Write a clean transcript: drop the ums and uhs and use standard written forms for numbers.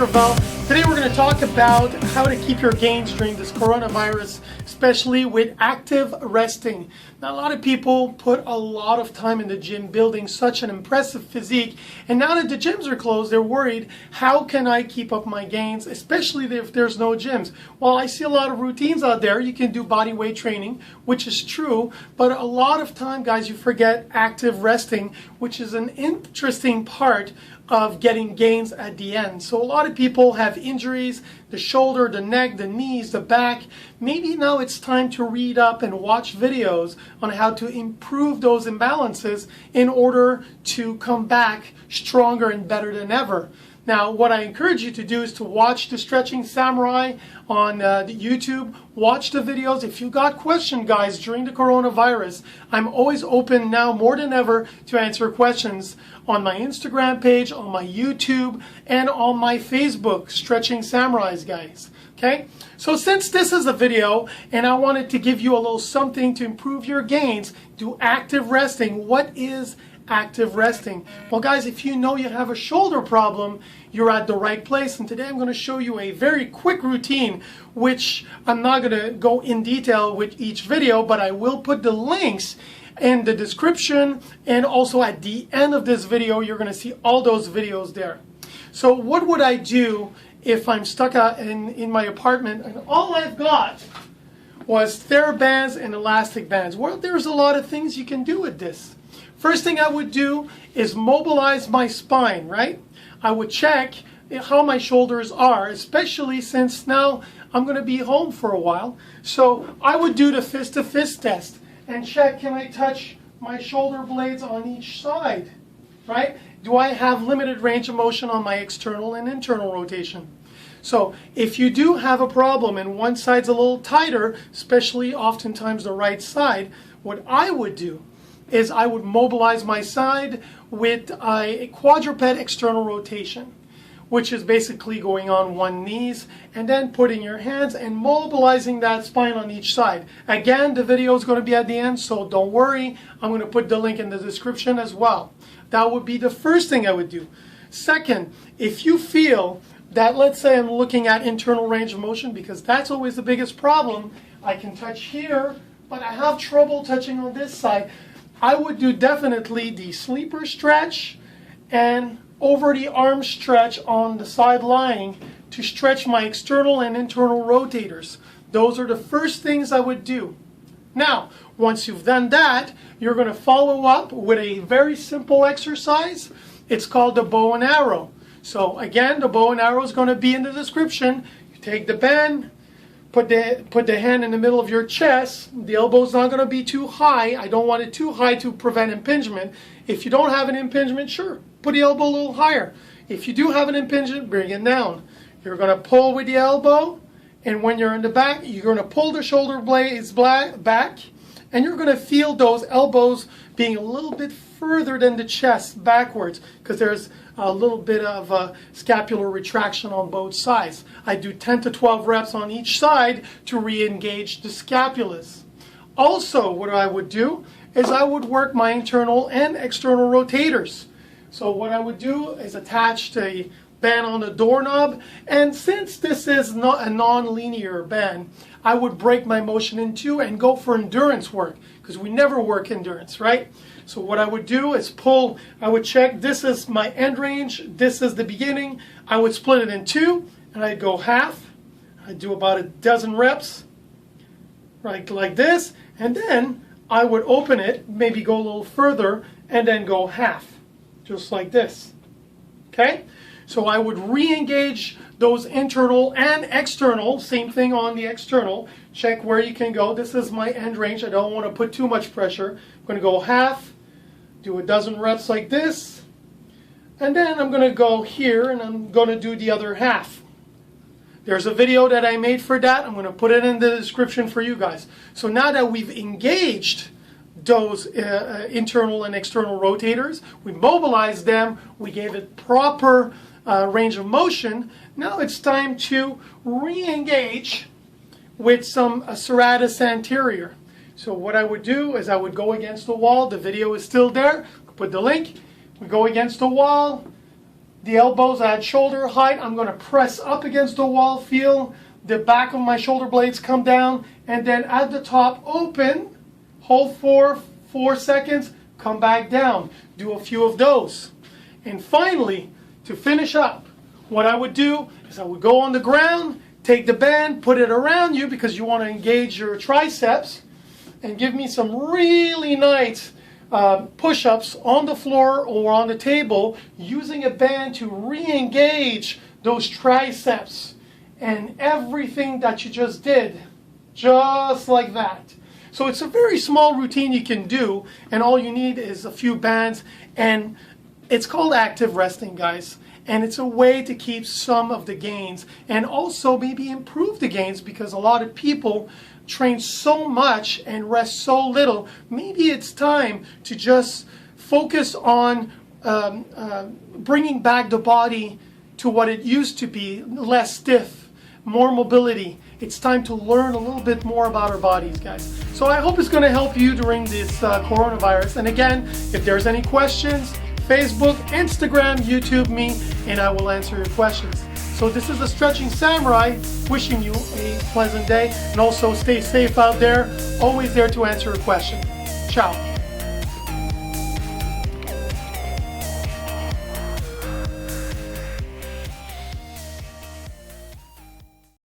Dr. Val. Today we're going to talk about how to keep your gains during this coronavirus, especially with active resting. Now, a lot of people put a lot of time in the gym building such an impressive physique, and now that the gyms are closed, they're worried, how can I keep up my gains, especially if there's no gyms? Well, I see a lot of routines out there. You can do body weight training, which is true, but a lot of time, guys, you forget active resting, which is an interesting part of getting gains at the end. So a lot of people have injuries, the shoulder, the neck, the knees, the back. Maybe now it's time to read up and watch videos on how to improve those imbalances in order to come back stronger and better than ever. Now, what I encourage you to do is to watch the Stretching Samurai on the YouTube. Watch the videos. If you got questions, guys, during the coronavirus, I'm always open now more than ever to answer questions on my Instagram page, on my YouTube, and on my Facebook, Stretching Samurais, guys. Okay? So since this is a video and I wanted to give you a little something to improve your gains, do active resting. What is active resting? Well, guys, if you know you have a shoulder problem, you're at the right place. And today I'm going to show you a very quick routine, which I'm not going to go in detail with each video, but I will put the links in the description, and also at the end of this video you're going to see all those videos there. So what would I do if I'm stuck out in my apartment and all I've got was therabands and elastic bands? Well, there's a lot of things you can do with this. First thing I would do is mobilize my spine, right? I would check how my shoulders are, especially since now I'm going to be home for a while. So I would do the fist-to-fist test and check, can I touch my shoulder blades on each side, right? Do I have limited range of motion on my external and internal rotation? So if you do have a problem and one side's a little tighter, especially oftentimes the right side, what I would do is I would mobilize my side with a quadruped external rotation, which is basically going on one knees and then putting your hands and mobilizing that spine on each side. Again, the video is going to be at the end, so don't worry. I'm going to put the link in the description as well. That would be the first thing I would do. Second, if you feel that, let's say I'm looking at internal range of motion, because that's always the biggest problem. I can touch here, but I have trouble touching on this side. I would do definitely the sleeper stretch and over the arm stretch on the side lying to stretch my external and internal rotators. Those are the first things I would do. Now, once you've done that, you're going to follow up with a very simple exercise. It's called the bow and arrow. So again, the bow and arrow is going to be in the description. You take the band, put the hand in the middle of your chest. The elbow's not going to be too high. I don't want it too high to prevent impingement. If you don't have an impingement, sure, put the elbow a little higher. If you do have an impingement, bring it down. You're going to pull with the elbow, and when you're in the back, you're going to pull the shoulder blades back, and you're going to feel those elbows being a little bit further than the chest backwards, because there's a little bit of scapular retraction on both sides. I do 10 to 12 reps on each side to re-engage the scapulas. Also, what I would do is I would work my internal and external rotators. So what I would do is attach the band on the doorknob, and since this is not a non-linear band, I would break my motion in two and go for endurance work, because we never work endurance, right? So what I would do is pull, I would check, this is my end range, this is the beginning. I would split it in two, and I'd go half. I'd do about a dozen reps, right, like this, and then I would open it, maybe go a little further, and then go half, just like this, okay? So I would re-engage those internal and external, same thing on the external, check where you can go. This is my end range, I don't want to put too much pressure. I'm going to go half, do a dozen reps like this, and then I'm going to go here and I'm going to do the other half. There's a video that I made for that. I'm going to put it in the description for you guys. So now that we've engaged those internal and external rotators, we mobilized them, we gave it proper range of motion. Now it's time to re-engage with some serratus anterior. So what I would do is I would go against the wall. The video is still there. Put the link. We go against the wall, the elbows at shoulder height. I'm going to press up against the wall, feel the back of my shoulder blades come down, and then at the top, open, hold for 4 seconds, come back down. Do a few of those. And finally, to finish up, what I would do is I would go on the ground, take the band, put it around you because you want to engage your triceps, and give me some really nice push-ups on the floor or on the table using a band to re-engage those triceps and everything that you just did, just like that. So it's a very small routine you can do, and all you need is a few bands, and it's called active resting, guys. And it's a way to keep some of the gains and also maybe improve the gains, because a lot of people train so much and rest so little. Maybe it's time to just focus on bringing back the body to what it used to be, less stiff, more mobility. It's time to learn a little bit more about our bodies, guys. So I hope it's going to help you during this coronavirus. And again, if there's any questions, Facebook, Instagram, YouTube me, and I will answer your questions. So this is the Stretching Samurai, wishing you a pleasant day, and also stay safe out there, always there to answer a question. Ciao.